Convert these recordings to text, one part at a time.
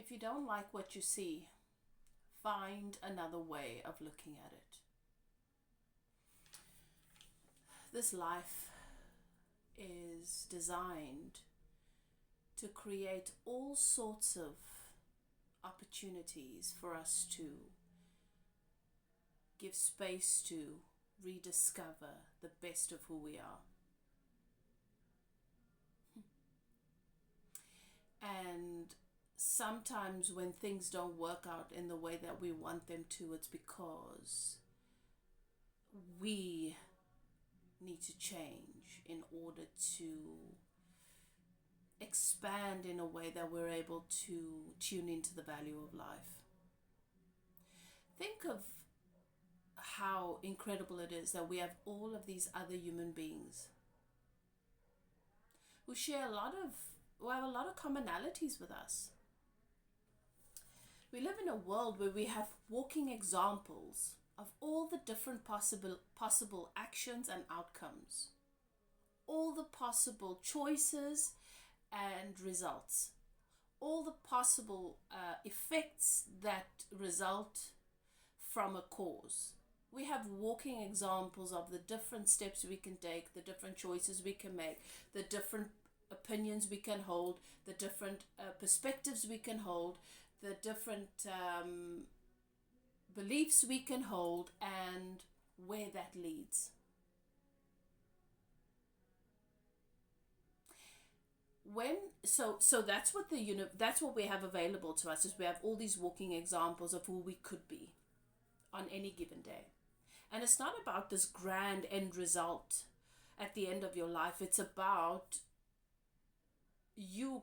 If you don't like what you see, find another way of looking at it. This life is designed to create all sorts of opportunities for us to give space to rediscover the best of who we are. And sometimes when things don't work out in the way that we want them to, it's because we need to change in order to expand in a way that we're able to tune into the value of life. Think of how incredible it is that we have all of these other human beings who have a lot of commonalities with us. We live in a world where we have walking examples of all the different possible actions and outcomes, all the possible choices and results, all the possible effects that result from a cause. We have walking examples of the different steps we can take, the different choices we can make, the different opinions we can hold, the different perspectives we can hold, the different beliefs we can hold, and where that leads. So that's what that's what we have available to us, is we have all these walking examples of who we could be on any given day. And it's not about this grand end result at the end of your life. It's about you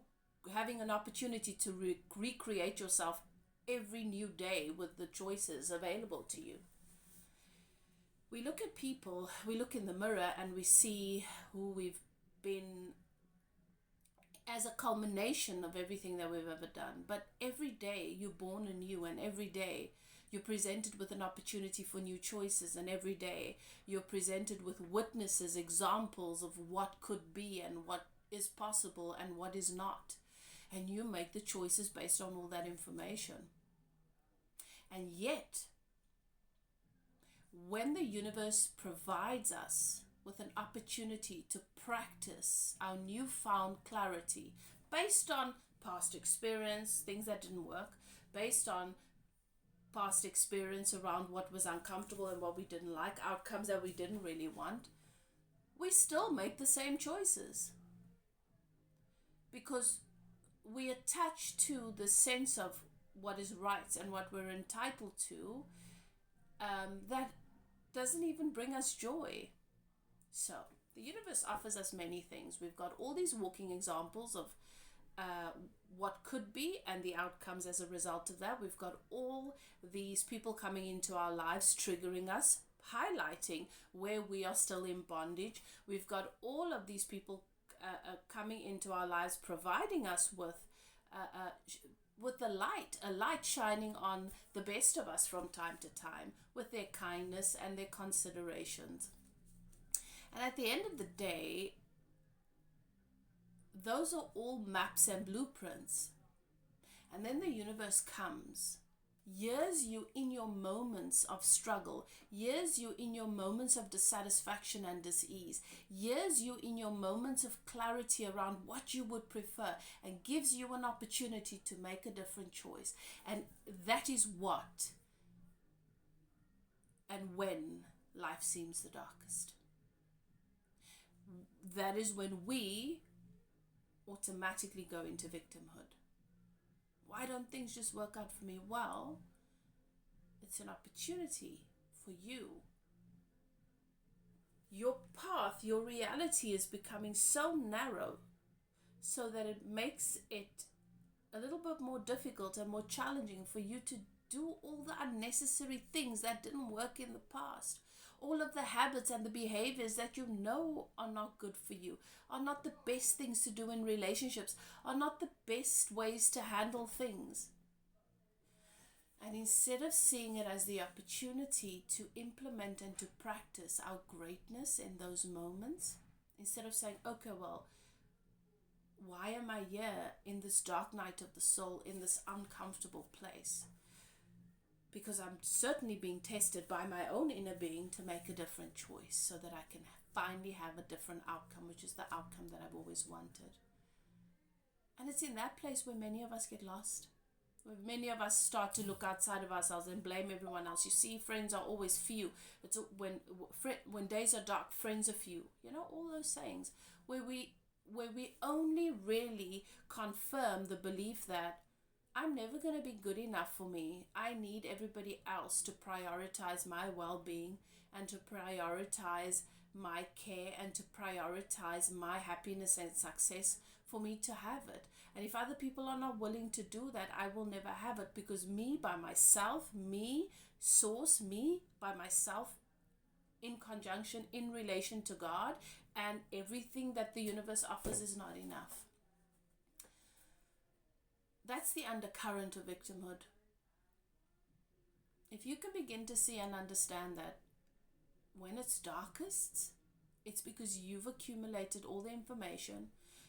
having an opportunity to recreate yourself every new day with the choices available to you. We look at people, we look in the mirror, and we see who we've been as a culmination of everything that we've ever done. But every day you're born anew, and every day you're presented with an opportunity for new choices, and every day you're presented with witnesses, examples of what could be and what is possible and what is not. And you make the choices based on all that information. And yet, when the universe provides us with an opportunity to practice our newfound clarity based on past experience, things that didn't work, based on past experience around what was uncomfortable and what we didn't like, outcomes that we didn't really want, we still make the same choices. Because we attach to the sense of what is right and what we're entitled to, that doesn't even bring us joy. So the universe offers us many things. We've got all these walking examples of what could be and the outcomes as a result of that. We've got all these people coming into our lives, triggering us, highlighting where we are still in bondage. We've got all of these people coming into our lives, providing us with a light shining on the best of us from time to time, with their kindness and their considerations. And at the end of the day, those are all maps and blueprints. And then the universe comes, hears you in your moments of struggle, hears you in your moments of dissatisfaction and dis-ease, hears you in your moments of clarity around what you would prefer, and gives you an opportunity to make a different choice. And that is what and when life seems the darkest. That is when we automatically go into victimhood. Why don't things just work out for me? Well, it's an opportunity for you. Your path, your reality is becoming so narrow so that it makes it a little bit more difficult and more challenging for you to do all the unnecessary things that didn't work in the past. All of the habits and the behaviors that you know are not good for you, are not the best things to do in relationships, are not the best ways to handle things. And instead of seeing it as the opportunity to implement and to practice our greatness in those moments, instead of saying, okay, well, Why am I here in this dark night of the soul, in this uncomfortable place? Because I'm certainly being tested by my own inner being to make a different choice so that I can finally have a different outcome, which is the outcome that I've always wanted. And it's in that place where many of us get lost, where many of us start to look outside of ourselves and blame everyone else. You see, friends are always few. It's when days are dark, friends are few. You know, all those sayings where we only really confirm the belief that I'm never going to be good enough for me. I need everybody else to prioritize my well-being and to prioritize my care and to prioritize my happiness and success for me to have it. And if other people are not willing to do that, I will never have it, because me by myself, me, source, me by myself, in conjunction, in relation to God and everything that the universe offers, is not enough. That's the undercurrent of victimhood. If you can begin to see and understand that when it's darkest, it's because you've accumulated all the information.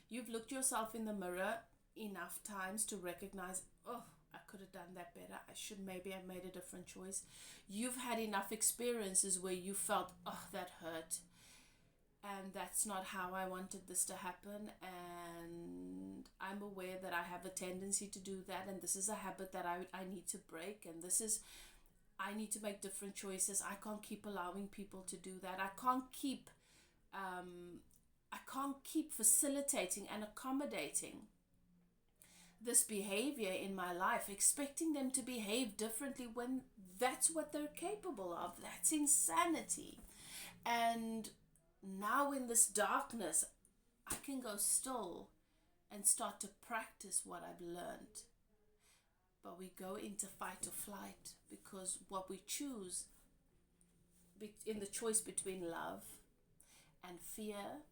You've looked yourself in the mirror enough times to recognize, oh, I could have done that better. I should maybe have made a different choice. You've had enough experiences where you felt, oh, that hurt. And that's not how I wanted this to happen. And I'm aware that I have a tendency to do that. And this is a habit that I need to break. And I need to make different choices. I can't keep allowing people to do that. I can't keep facilitating and accommodating this behavior in my life, expecting them to behave differently when that's what they're capable of. That's insanity. And now in this darkness, I can go still and start to practice what I've learned. But we go into fight or flight, because what we choose in the choice between love and fear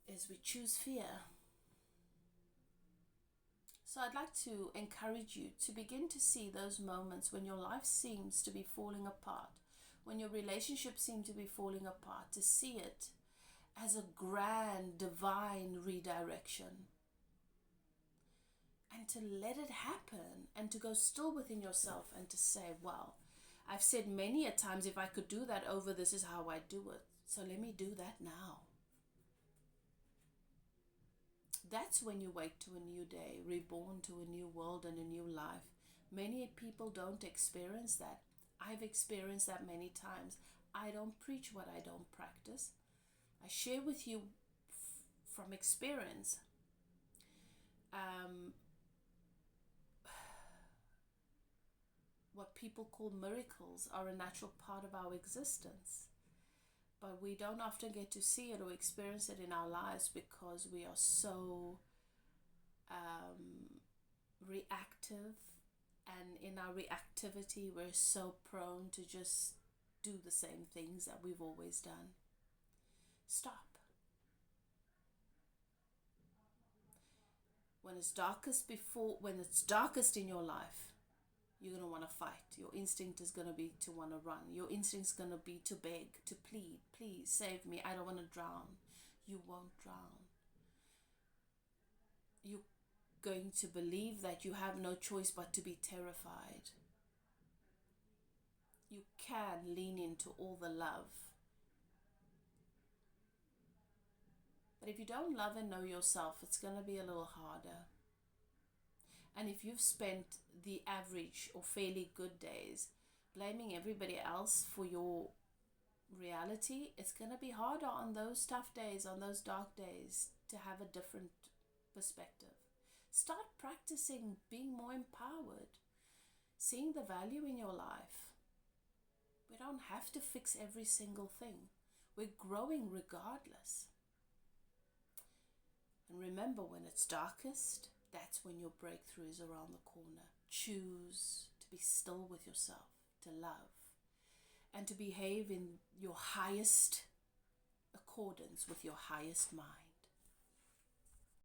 is we choose fear. So I'd like to encourage you to begin to see those moments when your life seems to be falling apart, when your relationships seem to be falling apart, to see it as a grand divine redirection, and to let it happen, and to go still within yourself and to say, well, I've said many a times, if I could do that over, this is how I do it. So let me do that now. That's when you wake to a new day, reborn to a new world and a new life. Many people don't experience that. I've experienced that many times. I don't preach what I don't practice. I share with you from experience. What people call miracles are a natural part of our existence. But we don't often get to see it or experience it in our lives because we are so reactive, and in our reactivity we're so prone to just do the same things that we've always done. Stop. When it's darkest in your life, you're going to want to fight. Your instinct is going to be to want to run. Your instinct is going to be to beg, to plead. Please save me. I don't want to drown. You won't drown. You're going to believe that you have no choice but to be terrified. You can lean into all the love. But if you don't love and know yourself, it's going to be a little harder. And if you've spent the average or fairly good days blaming everybody else for your reality, it's going to be harder on those tough days, on those dark days, to have a different perspective. Start practicing being more empowered, seeing the value in your life. We don't have to fix every single thing. We're growing regardless. And remember, when it's darkest, that's when your breakthrough is around the corner. Choose to be still with yourself, to love, and to behave in your highest accordance with your highest mind.